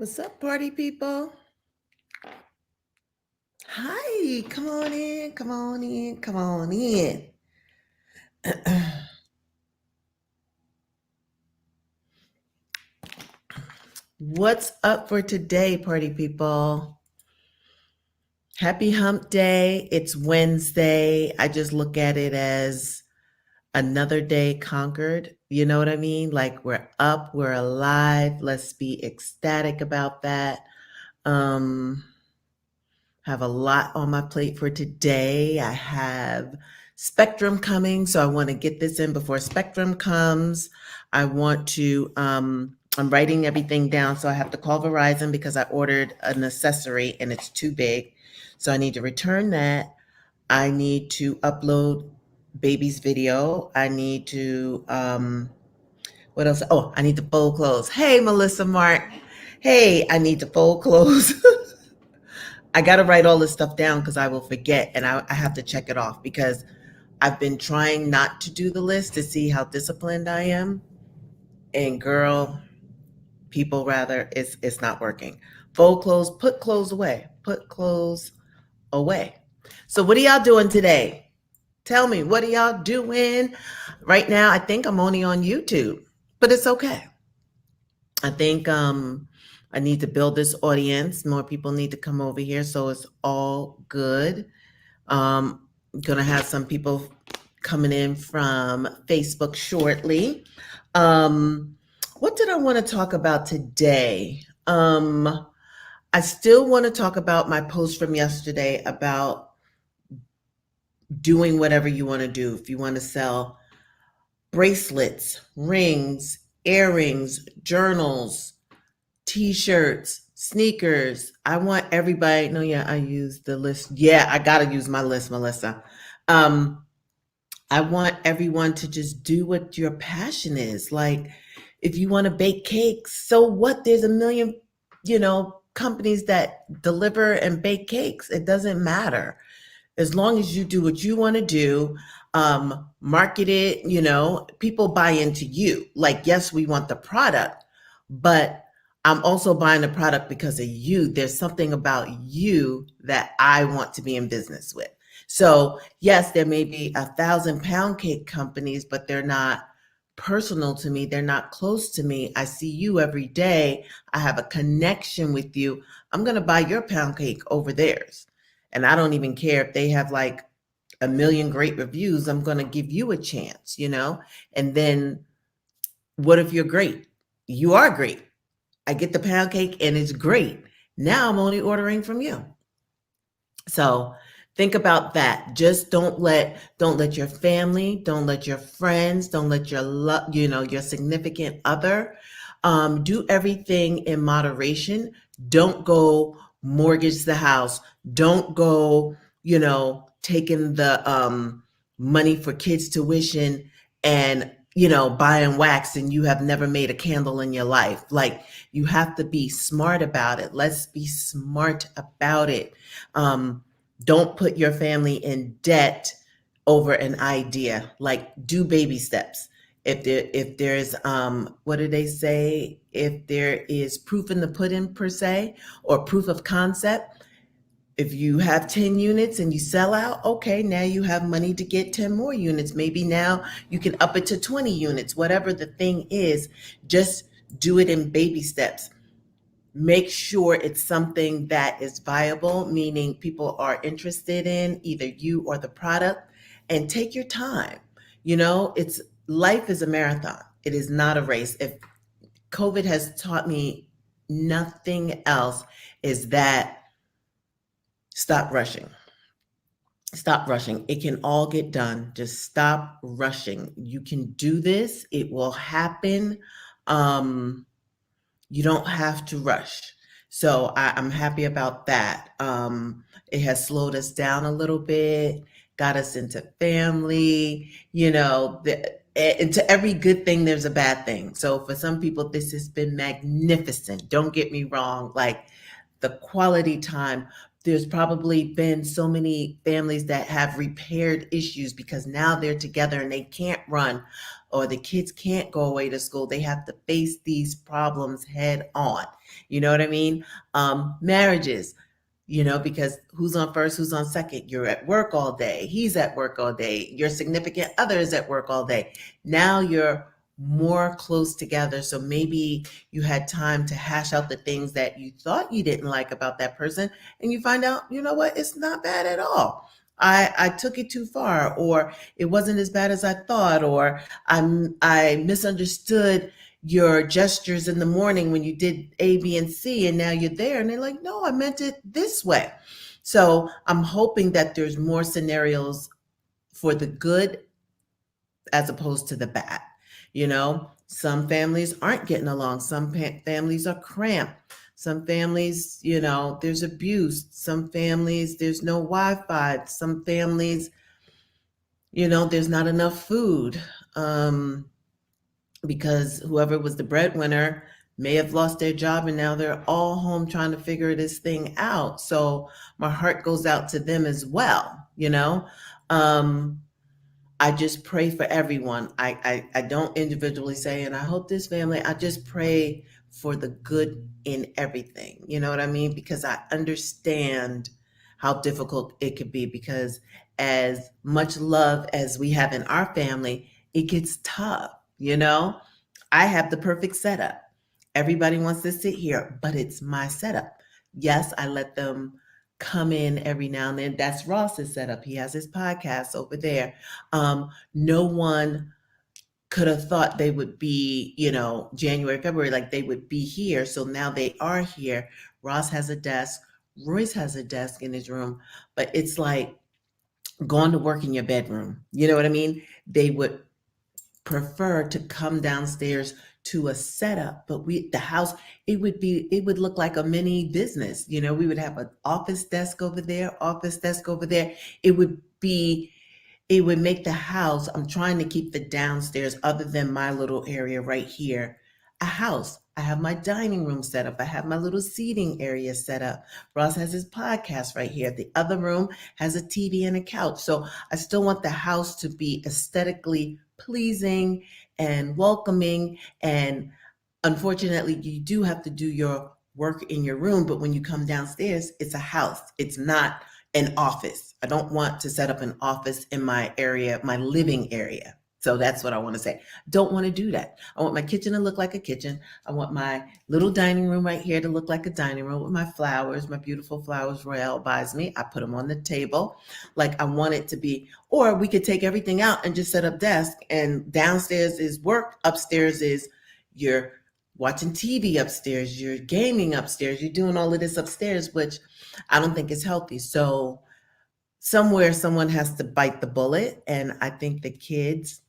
What's up, party people? Hi, come on in, come on in, come on in. What's up for today, party people? Happy hump day. It's Wednesday. I just look at it as another day conquered. You know what I mean? Like we're up, we're alive. Let's be ecstatic about that. Um, have a lot on my plate for today. I have Spectrum coming, so I want to get this in before Spectrum comes. I'm writing everything down, so I have to call Verizon because I ordered an accessory and it's too big. So I need to return that. I need to upload baby's video. I need to, what else? Oh, I need to fold clothes. Hey, Melissa Mark. Hey, I need to fold clothes. I got to write all this stuff down because I will forget and I have to check it off because I've been trying not to do the list to see how disciplined I am. And girl, people rather, it's not working. Fold clothes, put clothes away, put clothes away. So what are y'all doing today? Tell me, what are y'all doing? Right now, I think I'm only on YouTube, but it's okay. I think I need to build this audience. More people need to come over here, so it's all good. Gonna have some people coming in from Facebook shortly. Um, what did I want to talk about today? I still want to talk about my post from yesterday about doing whatever you want to do. If you want to sell bracelets, rings, earrings, journals, t-shirts, sneakers. I want everybody. No, yeah, I use the list. Yeah, I gotta use my list, Melissa. Um, I want everyone to just do what your passion is. Like, if you want to bake cakes, so what? There's a million, companies that deliver and bake cakes. It doesn't matter as long as you do what you want to do. Market it. People buy into you. Like, yes, we want the product, but I'm also buying the product because of you. There's something about you that I want to be in business with. So yes, there may be 1,000 pound cake companies, but they're not personal to me. They're not close to me. I see you every day. I have a connection with you. I'm going to buy your pound cake over theirs. And I don't even care if they have like a million great reviews. I'm going to give you a chance. And then what if you're great? You are great. I get the pound cake and it's great. Now I'm only ordering from you. So think about that. Just don't let your family, don't let your friends, don't let your significant other do everything in moderation. Don't go mortgage the house. Don't go, taking the money for kids' tuition and buying wax and you have never made a candle in your life. Like, you have to be smart about it. Let's be smart about it. Um, don't put your family in debt over an idea. Like, do baby steps. If there's what do they say? If there is proof in the pudding per se, or proof of concept, if you have 10 units and you sell out, okay, now you have money to get 10 more units. Maybe now you can up it to 20 units, whatever the thing is. Just do it in baby steps. Make sure it's something that is viable, meaning people are interested in either you or the product, and take your time. It's life is a marathon. It is not a race. If COVID has taught me nothing else, is that stop rushing. Stop rushing. It can all get done. Just stop rushing. You can do this. It will happen. Um, you don't have to rush. So I'm happy about that. It has slowed us down a little bit, got us into family, into every good thing, there's a bad thing. So for some people, this has been magnificent. Don't get me wrong. Like, the quality time, there's probably been so many families that have repaired issues because now they're together and they can't run, or the kids can't go away to school. They have to face these problems head on. You know what I mean? Marriages, because who's on first, who's on second? You're at work all day. He's at work all day. Your significant other is at work all day. Now you're more close together. So maybe you had time to hash out the things that you thought you didn't like about that person. And you find out, you know what? It's not bad at all. I took it too far, or it wasn't as bad as I thought, or I misunderstood your gestures in the morning when you did A, B, and C, and now you're there. And they're like, no, I meant it this way. So I'm hoping that there's more scenarios for the good as opposed to the bad. Some families aren't getting along. Some families are cramped. Some families, there's abuse. Some families, there's no Wi-Fi. Some families, there's not enough food. Because whoever was the breadwinner may have lost their job and now they're all home trying to figure this thing out. So my heart goes out to them as well. I just pray for everyone. I don't individually say, and I hope this family, I just pray for the good in everything. You know what I mean? Because I understand how difficult it could be, because as much love as we have in our family, it gets tough. I have the perfect setup. Everybody wants to sit here, but it's my setup. Yes, I let them come in every now and then. That's Ross's setup. He has his podcast over there. No one could have thought they would be, January, February, like they would be here. So now they are here. Ross has a desk. Royce has a desk in his room, but it's like going to work in your bedroom. You know what I mean? They would prefer to come downstairs to a setup, but the house, it would look like a mini business. We would have an office desk over there, office desk over there. It would make the house, I'm trying to keep the downstairs, other than my little area right here, a house. I have my dining room set up. I have my little seating area set up. Ross has his podcast right here. The other room has a TV and a couch. So I still want the house to be aesthetically pleasing and welcoming. And unfortunately, you do have to do your work in your room. But when you come downstairs, it's a house. It's not an office. I don't want to set up an office in my area, my living area. So that's what I want to say. Don't want to do that. I want my kitchen to look like a kitchen. I want my little dining room right here to look like a dining room with my flowers, my beautiful flowers Royale buys me. I put them on the table like I want it to be. Or we could take everything out and just set up desk, and downstairs is work, upstairs is you're watching TV upstairs, you're gaming upstairs, you're doing all of this upstairs, which I don't think is healthy. So somewhere someone has to bite the bullet, and I think the kids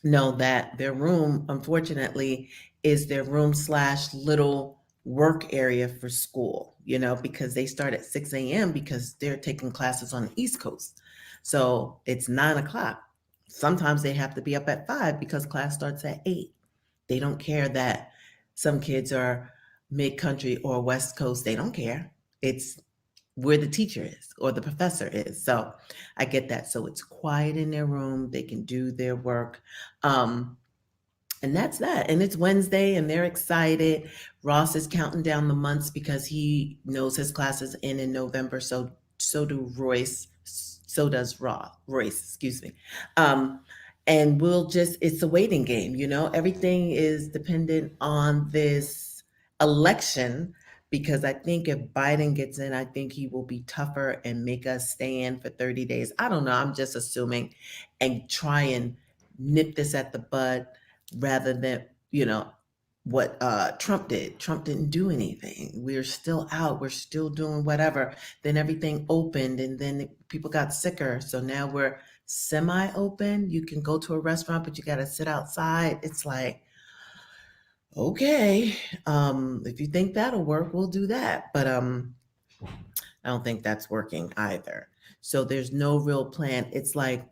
know that their room, unfortunately, is their room slash little work area for school, because they start at 6 a.m. because they're taking classes on the East Coast. So it's 9 o'clock. Sometimes they have to be up at 5 because class starts at 8. They don't care that some kids are mid-country or West Coast. They don't care. It's where the teacher is or the professor is. So I get that. So it's quiet in their room. They can do their work. And that's that. And it's Wednesday and they're excited. Ross is counting down the months because he knows his classes end in November. So do Royce. So does Royce, excuse me. And it's a waiting game, everything is dependent on this election, because I think if Biden gets in, I think he will be tougher and make us stay in for 30 days. I don't know. I'm just assuming, and try and nip this at the bud rather than, what Trump did. Trump didn't do anything. We're still out. We're still doing whatever. Then everything opened and then people got sicker. So now we're semi-open. You can go to a restaurant, but you got to sit outside. It's like, okay, if you think that'll work, we'll do that. But I don't think that's working either. So there's no real plan. It's like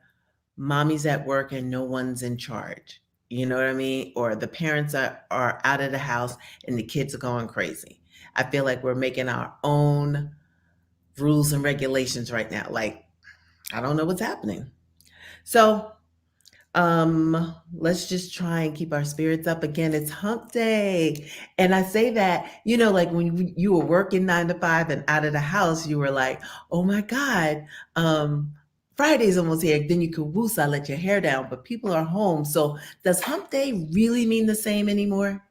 mommy's at work and no one's in charge. You know what I mean? Or the parents are out of the house and the kids are going crazy. I feel like we're making our own rules and regulations right now. Like, I don't know what's happening. So, let's just try and keep our spirits up. Again, it's hump day. And I say that, like when you were working 9 to 5 and out of the house, you were like, oh my God, Friday's almost here. Then you could woosah, let your hair down, but people are home. So does hump day really mean the same anymore?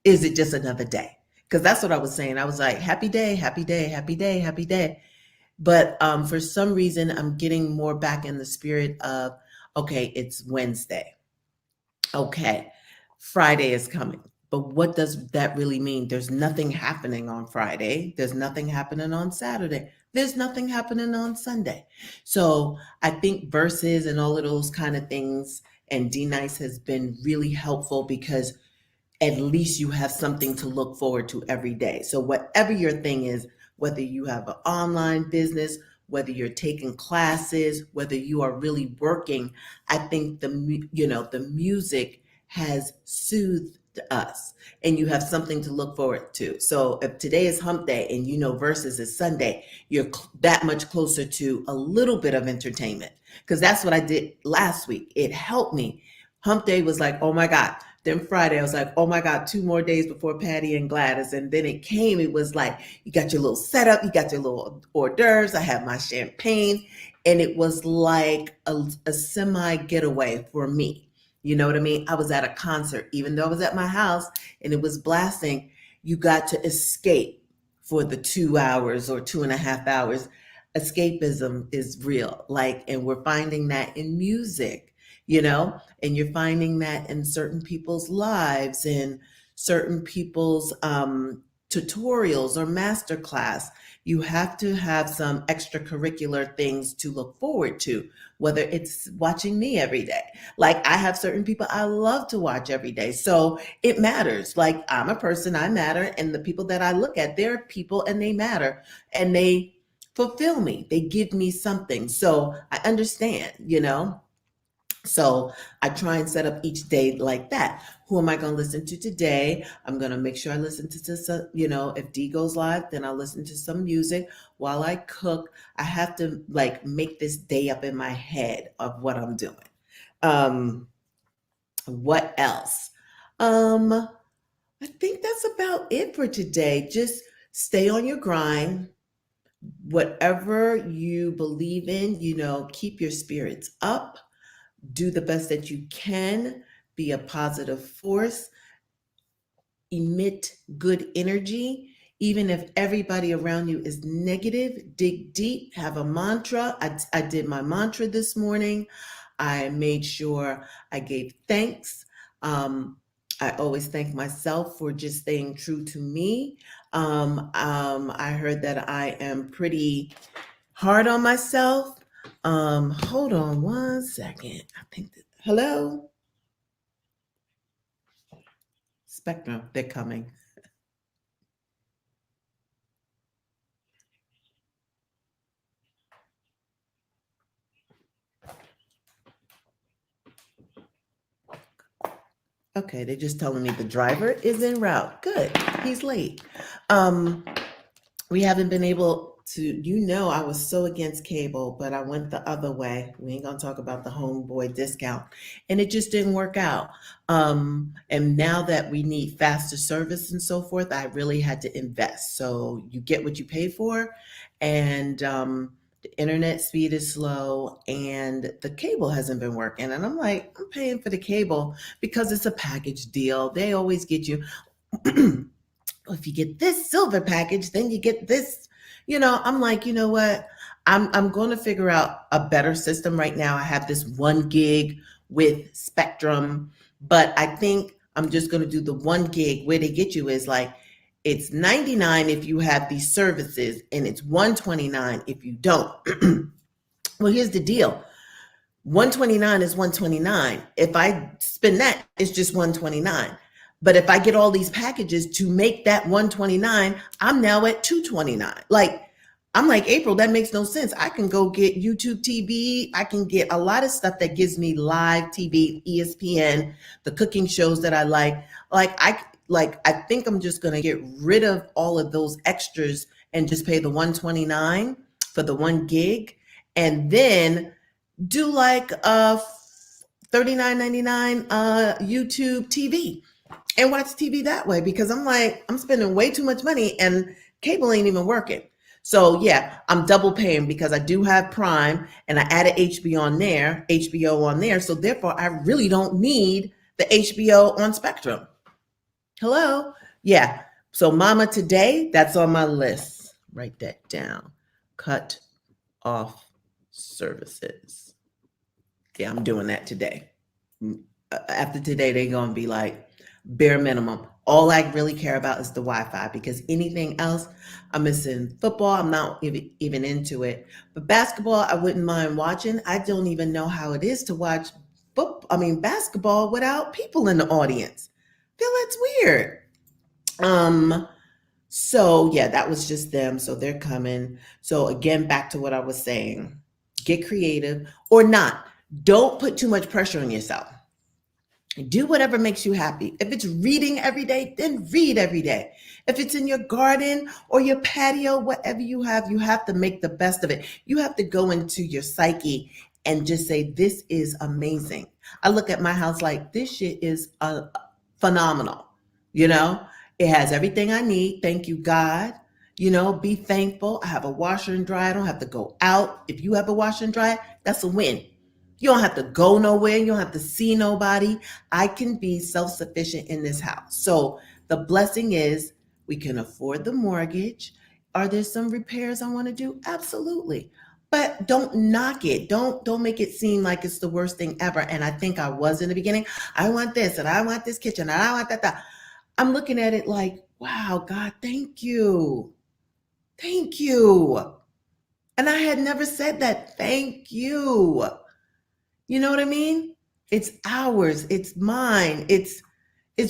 Is it just another day? Because that's what I was saying. I was like, happy day, happy day, happy day, happy day. But for some reason, I'm getting more back in the spirit of, okay, it's Wednesday. Okay, Friday is coming. But what does that really mean? There's nothing happening on Friday. There's nothing happening on Saturday. There's nothing happening on Sunday. So I think verses and all of those kind of things and D Nice has been really helpful because at least you have something to look forward to every day. So whatever your thing is, whether you have an online business, whether you're taking classes, whether you are really working, I think the music has soothed us and you have something to look forward to. So if today is hump day and versus is Sunday, you're that much closer to a little bit of entertainment because that's what I did last week. It helped me. Hump day was like, oh my God. Then Friday, I was like, oh my God, 2 more days before Patty and Gladys. And then it came, it was like, you got your little setup, you got your little hors d'oeuvres, I had my champagne, and it was like a semi getaway for me. You know what I mean? I was at a concert, even though I was at my house and it was blasting, you got to escape for the 2 hours or 2.5 hours. Escapism is real. And we're finding that in music, and you're finding that in certain people's lives and certain people's tutorials or masterclass. You have to have some extracurricular things to look forward to, whether it's watching me every day. Like I have certain people I love to watch every day. So it matters. Like I'm a person, I matter. And the people that I look at, they're people and they matter and they fulfill me. They give me something. So I understand. So I try and set up each day like that. Who am I going to listen to today? I'm going to make sure I listen to some, if D goes live, then I'll listen to some music while I cook. I have to make this day up in my head of what I'm doing. What else? I think that's about it for today. Just stay on your grind. Whatever you believe in, keep your spirits up, do the best that you can, be a positive force, emit good energy. Even if everybody around you is negative, dig deep, have a mantra. I did my mantra this morning. I made sure I gave thanks. I always thank myself for just staying true to me. I heard that I am pretty hard on myself. Hold on one second. Hello? Spectrum, they're coming. Okay, they're just telling me the driver is en route. Good, he's late. We haven't been able to, I was so against cable, but I went the other way. We ain't gonna talk about the homeboy discount. And it just didn't work out. And now that we need faster service and so forth, I really had to invest. So you get what you pay for. And the internet speed is slow and the cable hasn't been working. And I'm like, I'm paying for the cable because it's a package deal. They always get you. If you get this silver package, then you get this. I'm like, you know what? I'm going to figure out a better system right now. I have this 1 gig with Spectrum, but I think I'm just going to do the 1 gig. Where they get you is it's 99 if you have these services and it's 129 if you don't. Well, here's the deal. 129 is 129. If I spend that, it's just 129. But if I get all these packages to make that 129, I'm now at 229. I'm like, April, that makes no sense. I can go get YouTube TV. I can get a lot of stuff that gives me live TV, ESPN, the cooking shows that I like. I think I'm just going to get rid of all of those extras and just pay the 129 for the 1 gig, and then do like a $39.99 YouTube TV and watch TV that way, because I'm like, I'm spending way too much money and cable ain't even working. So yeah, I'm double paying because I do have Prime and I added HBO on there. So therefore I really don't need the HBO on Spectrum. Hello? Yeah. So Mama Today, that's on my list. Write that down. Cut off services. Yeah, I'm doing that today. After today, they're going to be like bare minimum. All I really care about is the Wi-Fi, because anything else, I'm missing football. I'm not even into it. But basketball, I wouldn't mind watching. I don't even know how it is to watch basketball without people in the audience. I feel that's weird. So yeah, that was just them. So they're coming. So again, back to what I was saying. Get creative or not. Don't put too much pressure on yourself. Do whatever makes you happy. If it's reading every day, then read every day. If it's in your garden or your patio, whatever you have to make the best of it. You have to go into your psyche and just say, this is amazing. I look at my house like, this shit is phenomenal. You know, it has everything I need. Thank you, God. You know, be thankful. I have a washer and dryer. I don't have to go out. If you have a washer and dryer, that's a win. You don't have to go nowhere. You don't have to see nobody. I can be self-sufficient in this house. So the blessing is we can afford the mortgage. Are there some repairs I want to do? Absolutely. But don't knock it. Don't make it seem like it's the worst thing ever. And I think I was in the beginning. I want this and I want this kitchen and I want that. I'm looking at it like, wow, God, thank you. Thank you. And I had never said that. Thank you. You know what I mean? It's ours. It's mine. It's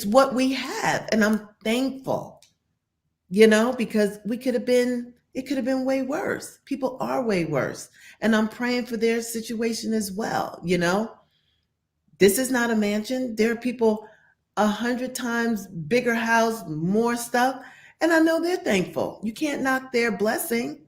what we have. And I'm thankful, because it could have been way worse. People are way worse. And I'm praying for their situation as well. This is not a mansion. There are people 100 times bigger house, more stuff. And I know they're thankful. You can't knock their blessing.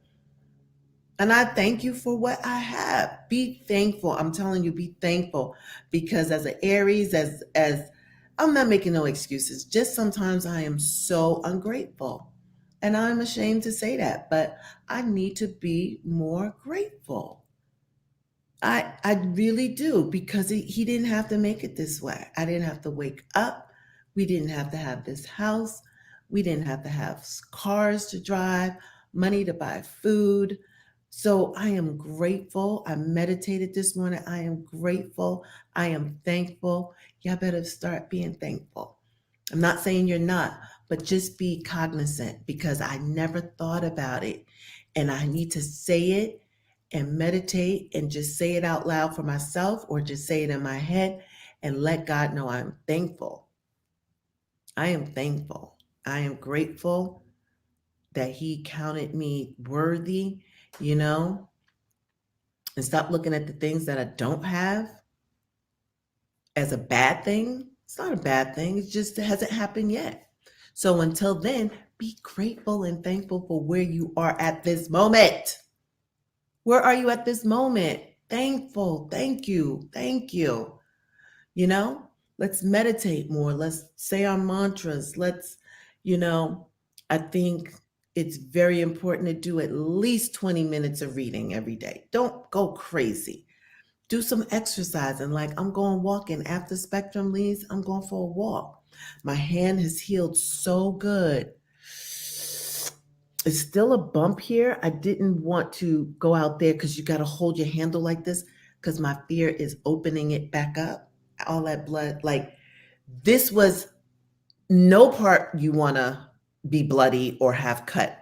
And I thank you for what I have. Be thankful. I'm telling you, be thankful, because as an Aries, as I'm not making no excuses. Just sometimes I am so ungrateful. And I'm ashamed to say that, but I need to be more grateful. I really do, because he didn't have to make it this way. I didn't have to wake up. We didn't have to have this house. We didn't have to have cars to drive, money to buy food. So I am grateful. I meditated this morning. I am grateful. I am thankful. Y'all better start being thankful. I'm not saying you're not, but just be cognizant, because I never thought about it. And I need to say it and meditate and just say it out loud for myself, or just say it in my head and let God know I'm thankful. I am thankful. I am grateful that he counted me worthy, and stop looking at the things that I don't have as a bad thing. It's not a bad thing. It hasn't happened yet. So until then, be grateful and thankful for where you are at this moment. Where are you at this moment? Thankful. Thank you. Thank you. Let's meditate more. Let's say our mantras. I think it's very important to do at least 20 minutes of reading every day. Don't go crazy. Do some exercising. Like, I'm going walking after Spectrum leaves. I'm going for a walk. My hand has healed so good. It's still a bump here. I didn't want to go out there because you got to hold your handle like this, because my fear is opening it back up. All that blood, like, this was no part you want to be bloody or have cut.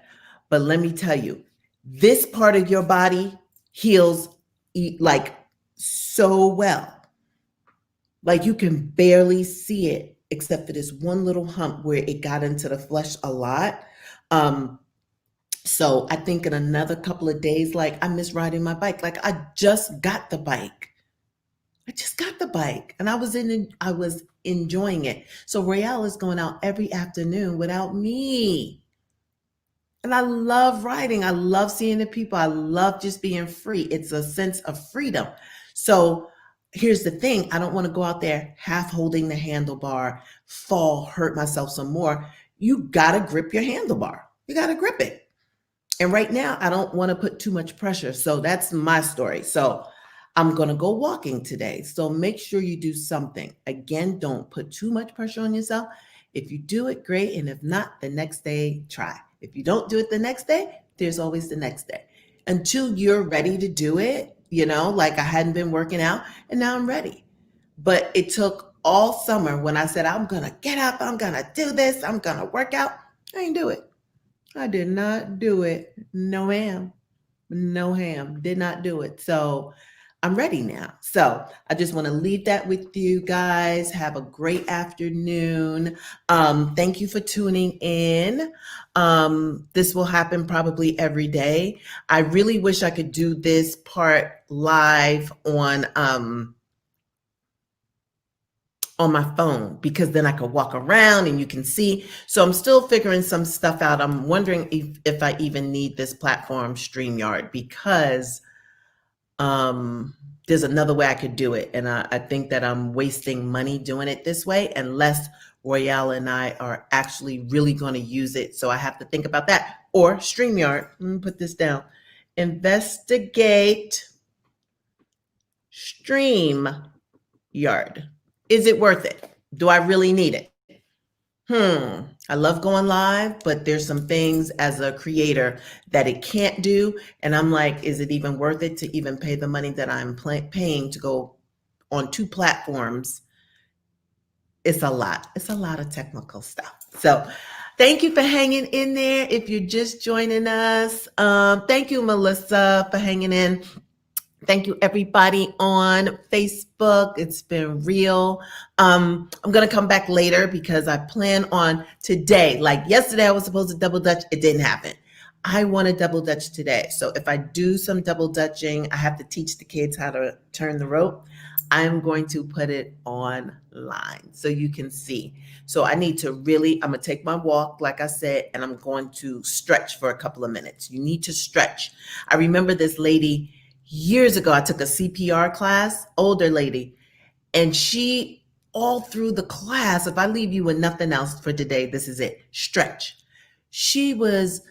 But let me tell you, this part of your body heals like so well. Like, you can barely see it except for this one little hump where it got into the flesh a lot. So I think in another couple of days, like, I miss riding my bike. Like, I just got the bike. And I was enjoying it. So Royale is going out every afternoon without me. And I love writing. I love seeing the people. I love just being free. It's a sense of freedom. So here's the thing. I don't want to go out there half holding the handlebar, fall, hurt myself some more. You got to grip your handlebar. You got to grip it. And right now, I don't want to put too much pressure. So that's my story. So I'm going to go walking today. So make sure you do something. Again, don't put too much pressure on yourself. If you do it, great. And if not, the next day, try. If you don't do it the next day, there's always the next day. Until you're ready to do it, like I hadn't been working out and now I'm ready. But it took all summer when I said, I'm going to get up, I'm going to do this, I'm going to work out. I didn't do it. I did not do it. No ma'am. No ham. Did not do it. So I'm ready now. So I just want to leave that with you guys. Have a great afternoon. Thank you for tuning in. This will happen probably every day. I really wish I could do this part live on my phone, because then I could walk around and you can see. So I'm still figuring some stuff out. I'm wondering if I even need this platform, StreamYard, because there's another way I could do it. And I think that I'm wasting money doing it this way unless Royale and I are actually really going to use it. So I have to think about that. Or StreamYard. Let me put this down. Investigate StreamYard. Is it worth it? Do I really need it? I love going live, but there's some things as a creator that it can't do. And I'm like, is it even worth it to even pay the money that I'm paying to go on 2 platforms? It's a lot. It's a lot of technical stuff. So thank you for hanging in there. If you're just joining us, thank you, Melissa, for hanging in. Thank you, everybody on Facebook. It's been real. I'm going to come back later because I plan on today. Like yesterday, I was supposed to double dutch. It didn't happen. I want to double dutch today. So if I do some double dutching, I have to teach the kids how to turn the rope. I'm going to put it online so you can see. So I need to I'm going to take my walk, like I said, and I'm going to stretch for a couple of minutes. You need to stretch. I remember this lady years ago. I took a CPR class, older lady, and she, all through the class, if I leave you with nothing else for today, this is it, stretch. She was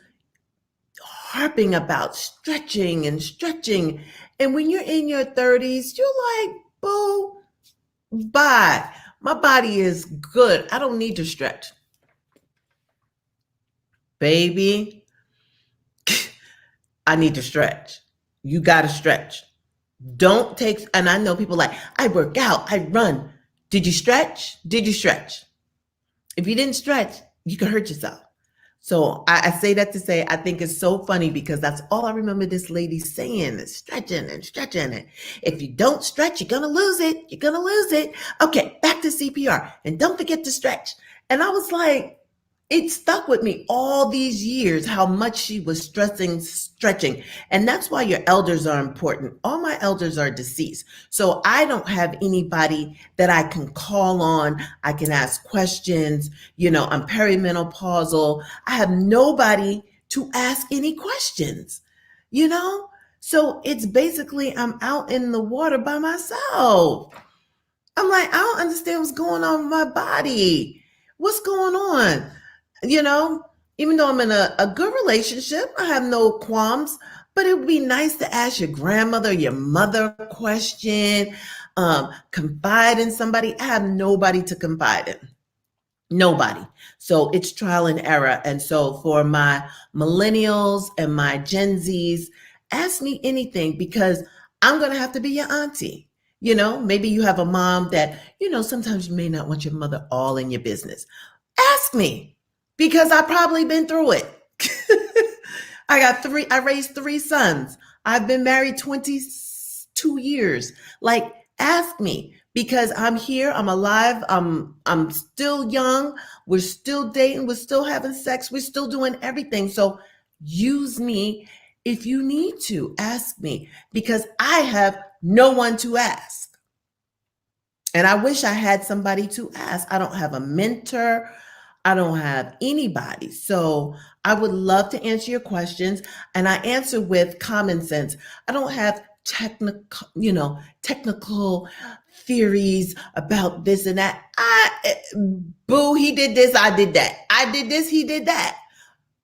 harping about stretching and stretching. And when you're in your 30s, you're like, boo, bye. My body is good. I don't need to stretch. Baby, I need to stretch. You got to stretch. Don't take, and I know people like, I work out, I run. Did you stretch? Did you stretch? If you didn't stretch, you can hurt yourself. So I say that to say, I think it's so funny because that's all I remember this lady saying is stretching and stretching it. If you don't stretch, you're going to lose it. You're going to lose it. Okay, back to CPR. And don't forget to stretch. And I was like, it stuck with me all these years, how much she was stressing stretching. And that's why your elders are important. All my elders are deceased. So I don't have anybody that I can call on. I can ask questions. I'm perimenopausal. I have nobody to ask any questions, So it's basically I'm out in the water by myself. I'm like, I don't understand what's going on with my body. What's going on? Even though I'm in a good relationship, I have no qualms, but it would be nice to ask your grandmother, your mother a question, confide in somebody. I have nobody to confide in. Nobody. So it's trial and error. And so for my millennials and my Gen Zs, ask me anything because I'm going to have to be your auntie. Maybe you have a mom that, sometimes you may not want your mother all in your business. Ask me. Because I've probably been through it. I raised 3 sons. I've been married 22 years. Like, ask me because I'm here. I'm alive. I'm still young. We're still dating. We're still having sex. We're still doing everything. So use me if you need to. Ask me because I have no one to ask. And I wish I had somebody to ask. I don't have a mentor. I don't have anybody. So I would love to answer your questions, and I answer with common sense. I don't have technical theories about this and that. Boo, he did this, I did that. I did this, he did that.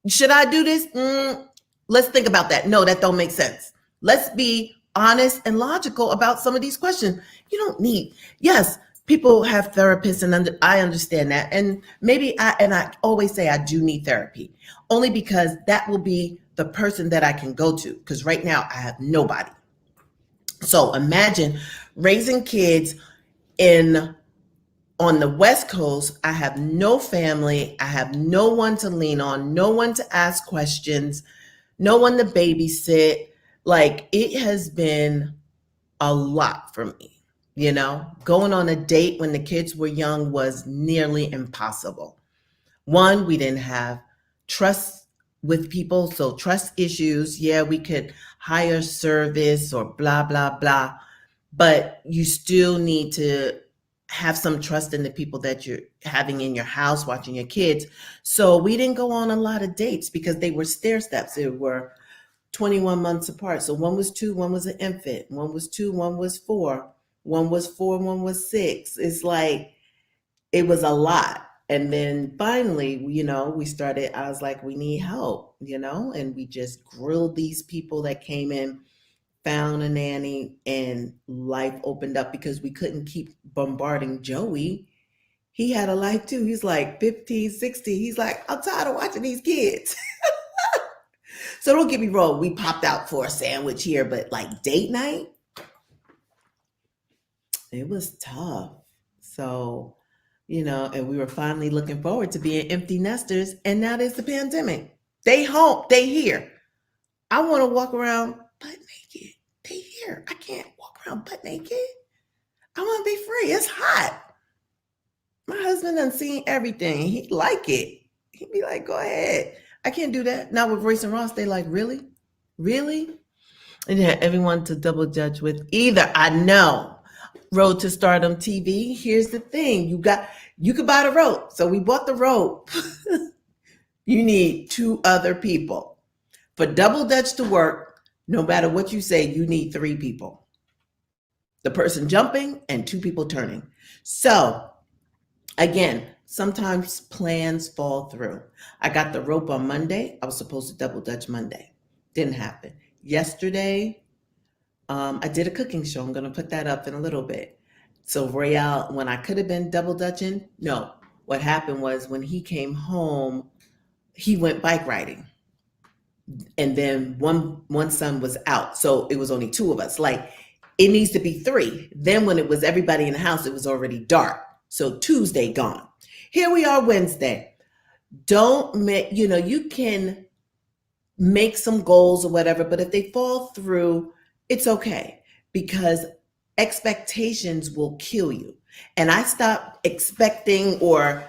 Should I do this? Let's think about that. No, that don't make sense. Let's be honest and logical about some of these questions. You don't need, yes, people have therapists, and I understand that. And maybe I always say I do need therapy, only because that will be the person that I can go to. Because right now I have nobody. So imagine raising kids in on the West Coast. I have no family. I have no one to lean on, no one to ask questions, no one to babysit. Like, it has been a lot for me. Going on a date when the kids were young was nearly impossible. One, we didn't have trust with people. So, trust issues. Yeah, we could hire service or blah, blah, blah. But you still need to have some trust in the people that you're having in your house, watching your kids. So we didn't go on a lot of dates because they were stair steps. They were 21 months apart. So one was 2, one was an infant, one was 2, one was 4, one was 4, one was 6. It's like, it was a lot. And then finally, we started, I was like, we need help, and we just grilled these people that came in, found a nanny, and life opened up because we couldn't keep bombarding Joey. He had a life too. He's like 15, 16. He's like, I'm tired of watching these kids. So don't get me wrong. We popped out for a sandwich here, but like date night, it was tough. So, and we were finally looking forward to being empty nesters. And now there's the pandemic. They home, they here. I want to walk around butt naked. They here. I can't walk around butt naked. I want to be free. It's hot. My husband done seen everything. He like it. He'd be like, go ahead. I can't do that. Now with Royce and Ross, they like, really? Really? And yeah, everyone to double judge with either. I know. Road to Stardom TV. Here's the thing. You could buy the rope. So we bought the rope. You need 2 other people. For double dutch to work, no matter what you say, you need 3 people. The person jumping and 2 people turning. So again, sometimes plans fall through. I got the rope on Monday. I was supposed to double dutch Monday. Didn't happen. Yesterday, I did a cooking show. I'm going to put that up in a little bit. So Royale, when I could have been double dutching, no. What happened was when he came home, he went bike riding. And then one son was out. So it was only 2 of us. Like, it needs to be 3. Then when it was everybody in the house, it was already dark. So Tuesday gone. Here we are Wednesday. You can make some goals or whatever, but if they fall through, it's okay, because expectations will kill you. And I stopped expecting, or,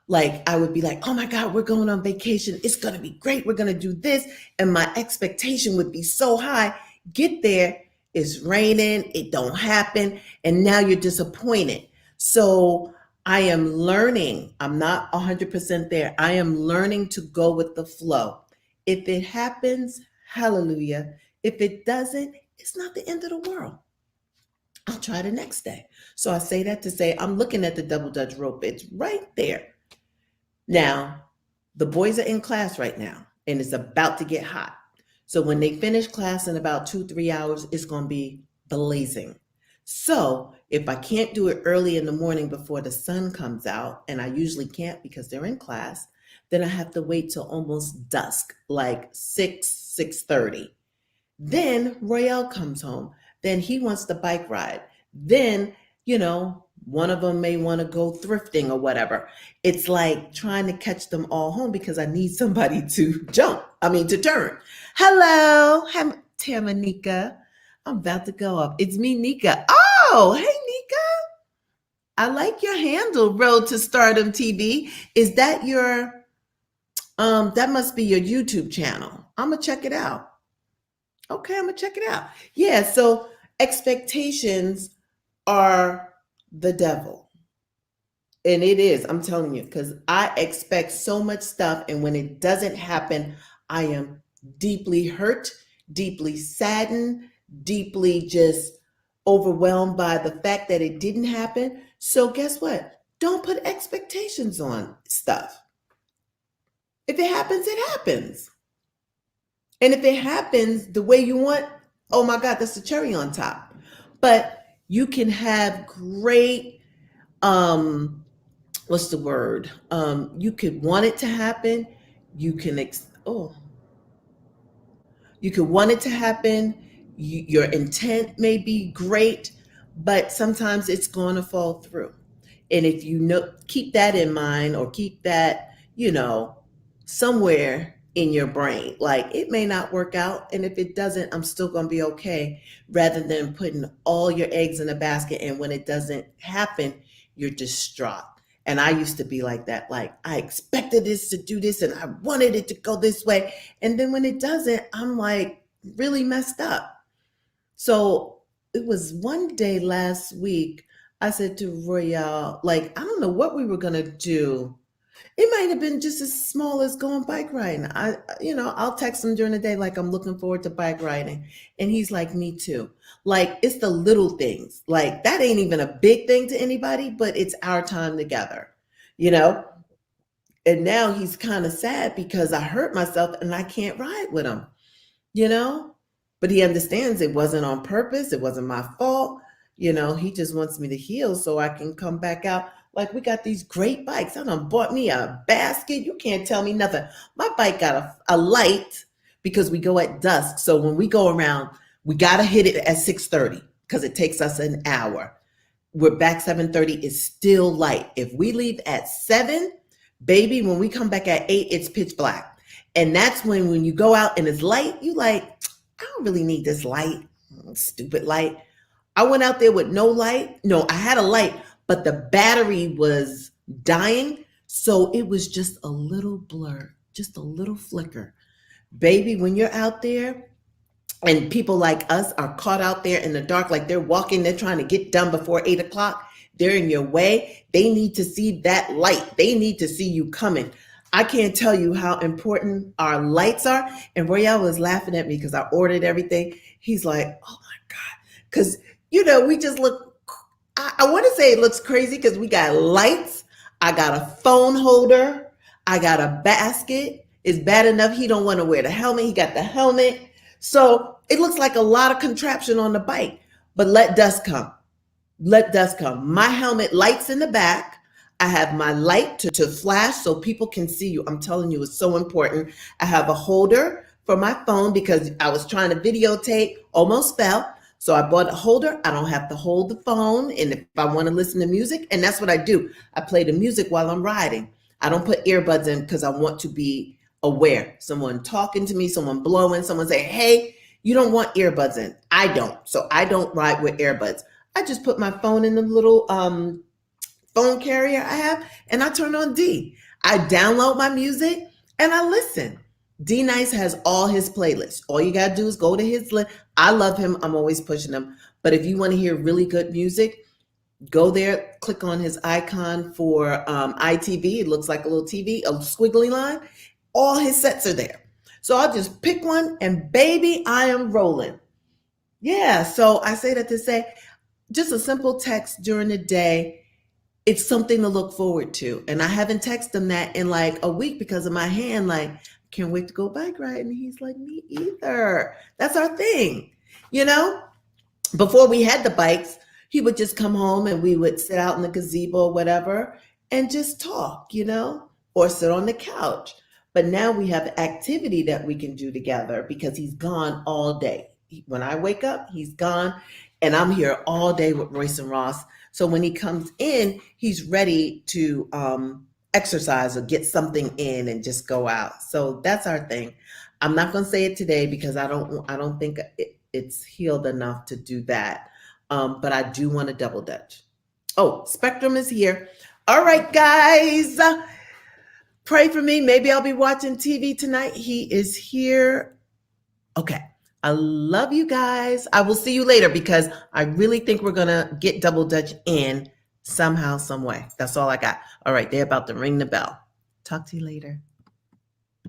like, I would be like, oh my God, we're going on vacation. It's going to be great. We're going to do this. And my expectation would be so high. Get there, it's raining, it don't happen. And now you're disappointed. So I am learning. I'm not 100% there. I am learning to go with the flow. If it happens, hallelujah. If it doesn't, it's not the end of the world. I'll try the next day. So I say that to say, I'm looking at the double dutch rope. It's right there. Now, the boys are in class right now, and it's about to get hot. So when they finish class in about 2-3 hours, it's going to be blazing. So if I can't do it early in the morning before the sun comes out, and I usually can't because they're in class, then I have to wait till almost dusk, like 6:30. Then Royale comes home. Then he wants the bike ride. Then, one of them may want to go thrifting or whatever. It's like trying to catch them all home because I need somebody to to turn. Hello, Tamanika. I'm about to go up. It's me, Nika. Oh, hey, Nika. I like your handle, Road to Stardom TV. Is that that must be your YouTube channel. I'm going to check it out. Okay, I'm going to check it out. Yeah, so expectations are the devil. And it is, I'm telling you, because I expect so much stuff. And when it doesn't happen, I am deeply hurt, deeply saddened, deeply just overwhelmed by the fact that it didn't happen. So, guess what? Don't put expectations on stuff. If it happens, it happens. And if it happens the way you want, oh my God, that's the cherry on top. But you can have great, what's the word? You could want it to happen. You can, oh, you could want it to happen. Your intent may be great, but sometimes it's going to fall through. And if you know, keep that in mind, or keep that, somewhere in your brain. Like, it may not work out. And if it doesn't, I'm still going to be okay, rather than putting all your eggs in a basket. And when it doesn't happen, you're distraught. And I used to be like that. Like, I expected this to do this and I wanted it to go this way. And then when it doesn't, I'm like really messed up. So it was one day last week, I said to Royale, like, I don't know what we were going to do. It might have been just as small as going bike riding. I'll text him during the day, like, I'm looking forward to bike riding. And he's like, me too. Like, it's the little things. Like, that ain't even a big thing to anybody, but it's our time together, you know? And now he's kind of sad because I hurt myself and I can't ride with him, you know? But he understands it wasn't on purpose. It wasn't my fault. He just wants me to heal so I can come back out. Like, we got these great bikes. I done bought me a basket. You can't tell me nothing. My bike got a light because we go at dusk. So when we go around, we got to hit it at 6:30 because it takes us an hour. We're back 7:30. It's still light. If we leave at 7, baby, when we come back at 8, it's pitch black. And that's when you go out and it's light, you like, I don't really need this light. Stupid light. I went out there with no light. No, I had a light, but the battery was dying. So it was just a little blur, just a little flicker. Baby, when you're out there and people like us are caught out there in the dark, like they're walking, they're trying to get done before 8 o'clock, they're in your way. They need to see that light. They need to see you coming. I can't tell you how important our lights are. And Royale was laughing at me because I ordered everything. He's like, oh my God. Because, we just look, I want to say it looks crazy because we got lights. I got a phone holder. I got a basket. It's bad enough he don't want to wear the helmet. He got the helmet. So it looks like a lot of contraption on the bike. But let dust come. Let dust come. My helmet lights in the back. I have my light to flash so people can see you. I'm telling you, it's so important. I have a holder for my phone because I was trying to videotape, almost fell. So I bought a holder. I don't have to hold the phone. And if I want to listen to music, and that's what I do, I play the music while I'm riding. I don't put earbuds in because I want to be aware. Someone talking to me, someone blowing, someone say, hey, you don't want earbuds in. I don't. So I don't ride with earbuds. I just put my phone in the little phone carrier I have, and I turn on D. I download my music and I listen. D Nice has all his playlists. All you gotta do is go to his list. I love him. I'm always pushing him. But if you want to hear really good music, go there, click on his icon for ITV. It looks like a little TV, a squiggly line. All his sets are there. So I'll just pick one and baby, I am rolling. Yeah, so I say that to say just a simple text during the day, it's something to look forward to. And I haven't texted him that in like a week because of my hand. Like, can't wait to go bike riding. And he's like, me either. That's our thing. Before we had the bikes, he would just come home and we would sit out in the gazebo or whatever and just talk, or sit on the couch. But now we have activity that we can do together because he's gone all day. When I wake up, he's gone and I'm here all day with Royce and Ross. So when he comes in, he's ready to exercise or get something in and just go out. So that's our thing. I'm not going to say it today because I don't think it's healed enough to do that. But I do want to double dutch. Oh, Spectrum is here. All right, guys. Pray for me. Maybe I'll be watching TV tonight. He is here. Okay. I love you guys. I will see you later because I really think we're going to get double dutch in somehow, some way. That's all I got. All right, they're about to ring the bell. Talk to you later.